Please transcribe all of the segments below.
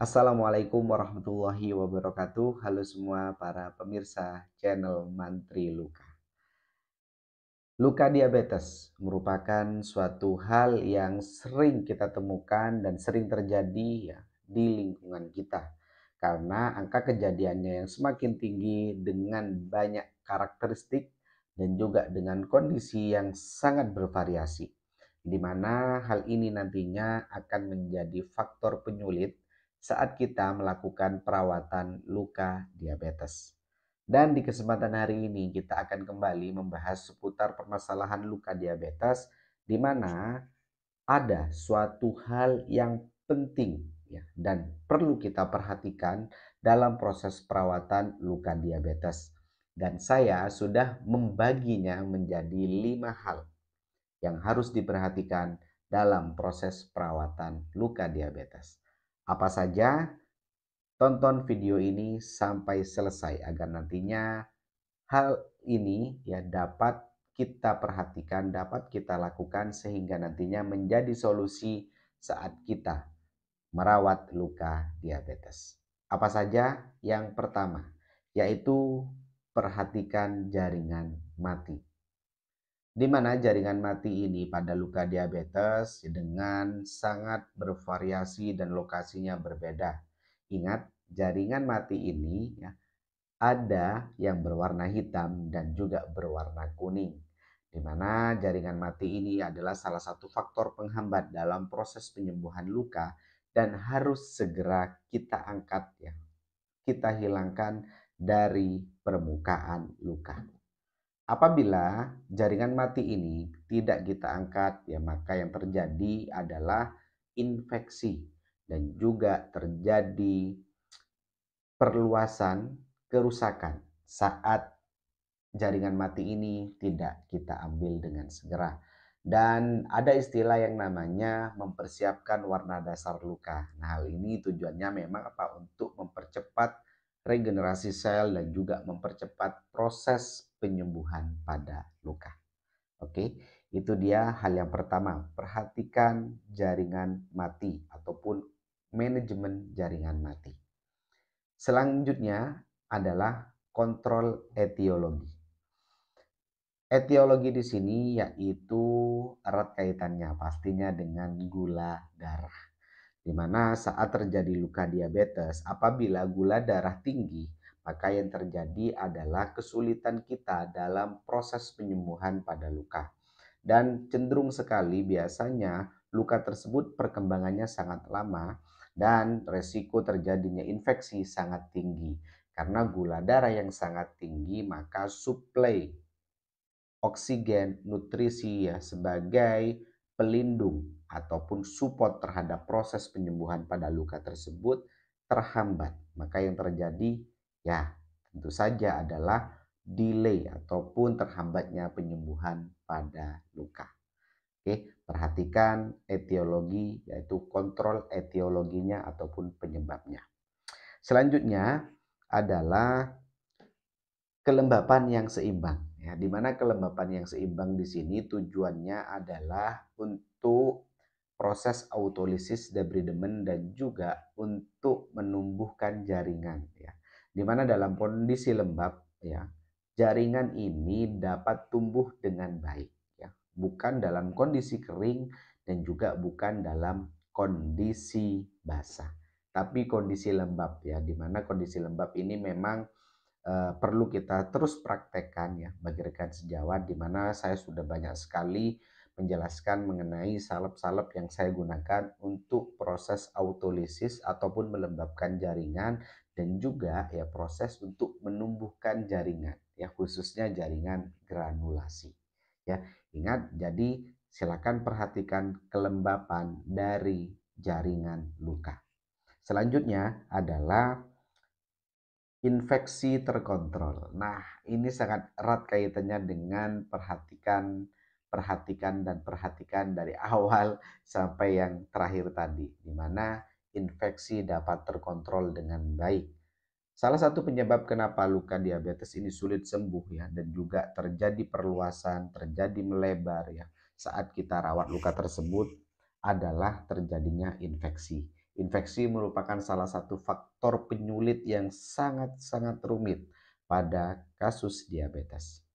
Assalamualaikum warahmatullahi wabarakatuh. Halo semua para pemirsa channel Mantri Luka. Luka diabetes merupakan suatu hal yang sering kita temukan dan sering terjadi ya di lingkungan kita. Karena angka kejadiannya yang semakin tinggi dengan banyak karakteristik dan juga dengan kondisi yang sangat bervariasi. Di mana hal ini nantinya akan menjadi faktor penyulit saat kita melakukan perawatan luka diabetes. Dan di kesempatan hari ini kita akan kembali membahas seputar permasalahan luka diabetes di mana ada suatu hal yang penting ya dan perlu kita perhatikan dalam proses perawatan luka diabetes. Dan saya sudah membaginya menjadi 5 hal yang harus diperhatikan dalam proses perawatan luka diabetes. Apa saja? Tonton video ini sampai selesai agar nantinya hal ini ya dapat kita perhatikan, dapat kita lakukan sehingga nantinya menjadi solusi saat kita merawat luka diabetes. Apa saja? Yang pertama, yaitu perhatikan jaringan mati. Di mana jaringan mati ini pada luka diabetes dengan sangat bervariasi dan lokasinya berbeda. Ingat, jaringan mati ini ya, ada yang berwarna hitam dan juga berwarna kuning, di mana jaringan mati ini adalah salah satu faktor penghambat dalam proses penyembuhan luka dan harus segera kita angkat ya, kita hilangkan dari permukaan luka. Apabila jaringan mati ini tidak kita angkat ya, maka yang terjadi adalah infeksi dan juga terjadi perluasan kerusakan saat jaringan mati ini tidak kita ambil dengan segera. Dan ada istilah yang namanya mempersiapkan warna dasar luka. Nah, hal ini tujuannya memang apa? Untuk mempercepat regenerasi sel dan juga mempercepat proses penyembuhan pada luka. Oke, itu dia hal yang pertama. Perhatikan jaringan mati ataupun manajemen jaringan mati. Selanjutnya adalah kontrol etiologi. Etiologi di sini yaitu erat kaitannya pastinya dengan gula darah. Di mana saat terjadi luka diabetes, apabila gula darah tinggi, maka yang terjadi adalah kesulitan kita dalam proses penyembuhan pada luka. Dan cenderung sekali biasanya luka tersebut perkembangannya sangat lama dan resiko terjadinya infeksi sangat tinggi. Karena gula darah yang sangat tinggi, maka suplai oksigen, nutrisi ya sebagai pelindung ataupun support terhadap proses penyembuhan pada luka tersebut terhambat. Maka yang terjadi ya tentu saja adalah delay ataupun terhambatnya penyembuhan pada luka. Oke, perhatikan etiologi yaitu kontrol etiologinya ataupun penyebabnya. Selanjutnya adalah kelembapan yang seimbang. Ya, di mana kelembapan yang seimbang di sini tujuannya adalah untuk proses autolisis debridement dan juga untuk menumbuhkan jaringan ya. Di mana dalam kondisi lembab ya, jaringan ini dapat tumbuh dengan baik ya, bukan dalam kondisi kering dan juga bukan dalam kondisi basah. Tapi kondisi lembab ya, di mana kondisi lembab ini memang perlu kita terus praktekkan ya bagi rekan sejawat, di mana saya sudah banyak sekali menjelaskan mengenai salep-salep yang saya gunakan untuk proses autolisis ataupun melembabkan jaringan dan juga ya proses untuk menumbuhkan jaringan ya, khususnya jaringan granulasi ya. Ingat, jadi silakan perhatikan kelembapan dari jaringan luka. Selanjutnya adalah infeksi terkontrol. Nah, ini sangat erat kaitannya dengan perhatikan dari awal sampai yang terakhir tadi, di mana infeksi dapat terkontrol dengan baik. Salah satu penyebab kenapa luka diabetes ini sulit sembuh ya dan juga terjadi perluasan, terjadi melebar ya saat kita rawat luka tersebut adalah terjadinya infeksi. Infeksi merupakan salah satu faktor penyulit yang sangat-sangat rumit pada kasus diabetes.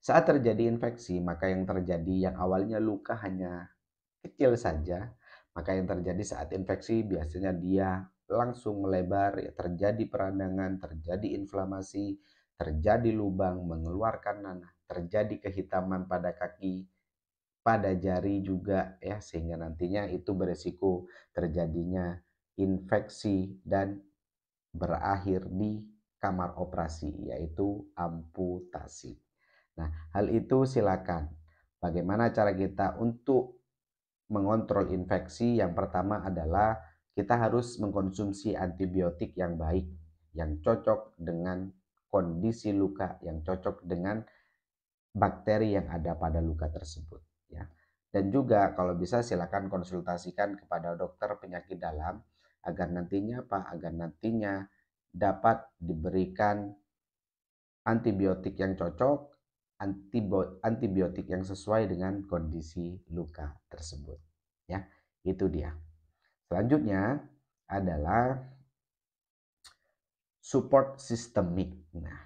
Saat terjadi infeksi, maka yang terjadi yang awalnya luka hanya kecil saja, maka yang terjadi saat infeksi biasanya dia langsung melebar, ya, terjadi peradangan, terjadi inflamasi, terjadi lubang, mengeluarkan nanah, terjadi kehitaman pada kaki, pada jari juga ya, sehingga nantinya itu beresiko terjadinya infeksi dan berakhir di kamar operasi, yaitu amputasi. Nah, hal itu silakan. Bagaimana cara kita untuk mengontrol infeksi? Yang pertama adalah kita harus mengkonsumsi antibiotik yang baik, yang cocok dengan kondisi luka, yang cocok dengan bakteri yang ada pada luka tersebut, ya. Dan juga kalau bisa silakan konsultasikan kepada dokter penyakit dalam agar nantinya Agar nantinya dapat diberikan antibiotik yang cocok, antibiotik yang sesuai dengan kondisi luka tersebut. Ya, itu dia. Selanjutnya adalah support sistemik. Nah,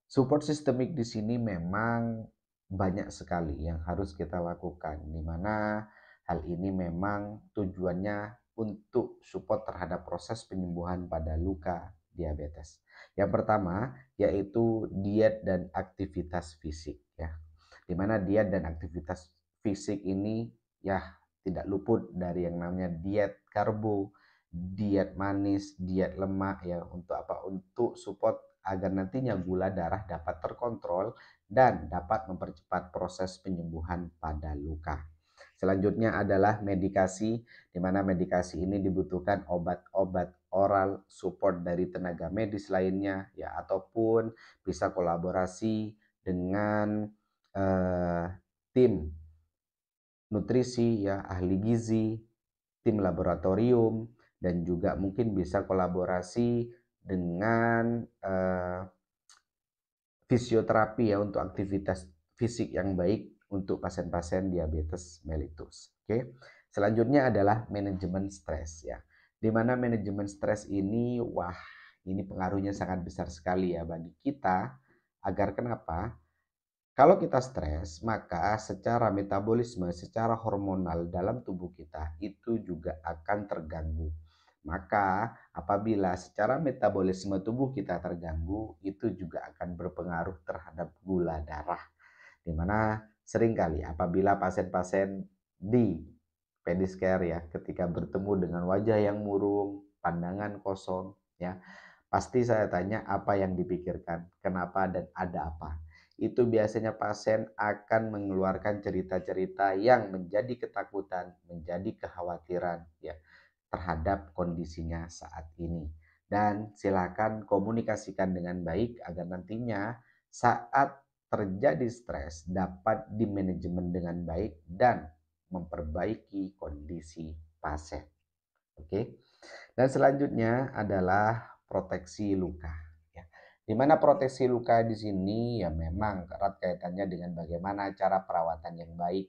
support sistemik di sini memang banyak sekali yang harus kita lakukan, di mana hal ini memang tujuannya untuk support terhadap proses penyembuhan pada luka diabetes. Yang pertama yaitu diet dan aktivitas fisik, ya. Di mana diet dan aktivitas fisik ini ya tidak luput dari yang namanya diet karbo, diet manis, diet lemak, ya. Untuk apa? Untuk support agar nantinya gula darah dapat terkontrol dan dapat mempercepat proses penyembuhan pada luka. Selanjutnya adalah medikasi, di mana medikasi ini dibutuhkan obat-obat oral support dari tenaga medis lainnya, ya, ataupun bisa kolaborasi dengan tim nutrisi, ya, ahli gizi, tim laboratorium, dan juga mungkin bisa kolaborasi dengan fisioterapi, ya, untuk aktivitas fisik yang baik untuk pasien-pasien diabetes mellitus. Oke. Selanjutnya adalah manajemen stres, ya. Di mana manajemen stres ini ini pengaruhnya sangat besar sekali ya bagi kita. Agar kenapa? Kalau kita stres, maka secara metabolisme, secara hormonal dalam tubuh kita itu juga akan terganggu. Maka apabila secara metabolisme tubuh kita terganggu, itu juga akan berpengaruh terhadap gula darah. Di mana seringkali apabila pasien-pasien di pediscare, ya, ketika bertemu dengan wajah yang murung, pandangan kosong, ya, pasti saya tanya apa yang dipikirkan, kenapa dan ada apa. Itu biasanya pasien akan mengeluarkan cerita-cerita yang menjadi ketakutan, menjadi kekhawatiran, ya, terhadap kondisinya saat ini. Dan silakan komunikasikan dengan baik agar nantinya saat terjadi stres dapat dimanajemen dengan baik dan memperbaiki kondisi pasien. Oke. Dan selanjutnya adalah proteksi luka, ya. Di mana proteksi luka di sini ya memang erat kaitannya dengan bagaimana cara perawatan yang baik,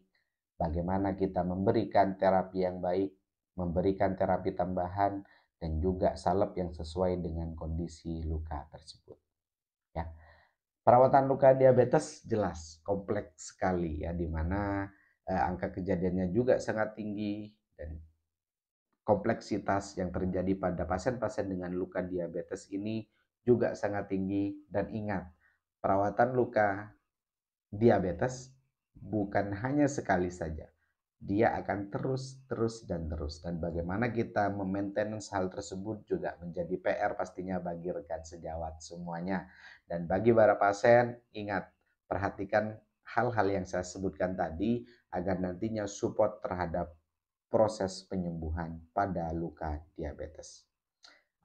bagaimana kita memberikan terapi yang baik, memberikan terapi tambahan, dan juga salep yang sesuai dengan kondisi luka tersebut, ya. Perawatan luka diabetes jelas kompleks sekali, ya, di mana angka kejadiannya juga sangat tinggi dan kompleksitas yang terjadi pada pasien-pasien dengan luka diabetes ini juga sangat tinggi. Dan ingat, perawatan luka diabetes bukan hanya sekali saja. Dia akan terus. Dan bagaimana kita memaintenance hal tersebut juga menjadi PR pastinya bagi rekan sejawat semuanya. Dan bagi para pasien, ingat, perhatikan hal-hal yang saya sebutkan tadi agar nantinya support terhadap proses penyembuhan pada luka diabetes.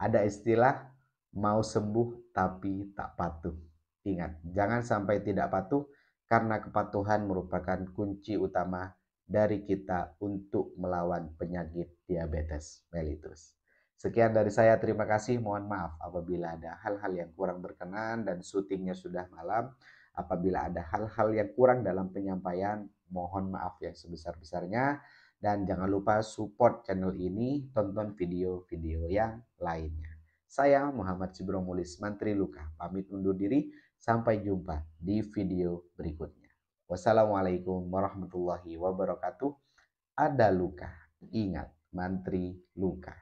Ada istilah mau sembuh tapi tak patuh. Ingat, jangan sampai tidak patuh karena kepatuhan merupakan kunci utama dari kita untuk melawan penyakit diabetes mellitus. Sekian dari saya, terima kasih. Mohon maaf apabila ada hal-hal yang kurang berkenan dan syutingnya sudah malam. Apabila ada hal-hal yang kurang dalam penyampaian, mohon maaf yang sebesar-besarnya. Dan jangan lupa support channel ini, tonton video-video yang lainnya. Saya Muhammad Sibromulis, Mantri Luka, pamit undur diri. Sampai jumpa di video berikutnya. Wassalamualaikum warahmatullahi wabarakatuh. Ada luka, ingat Mantri Luka.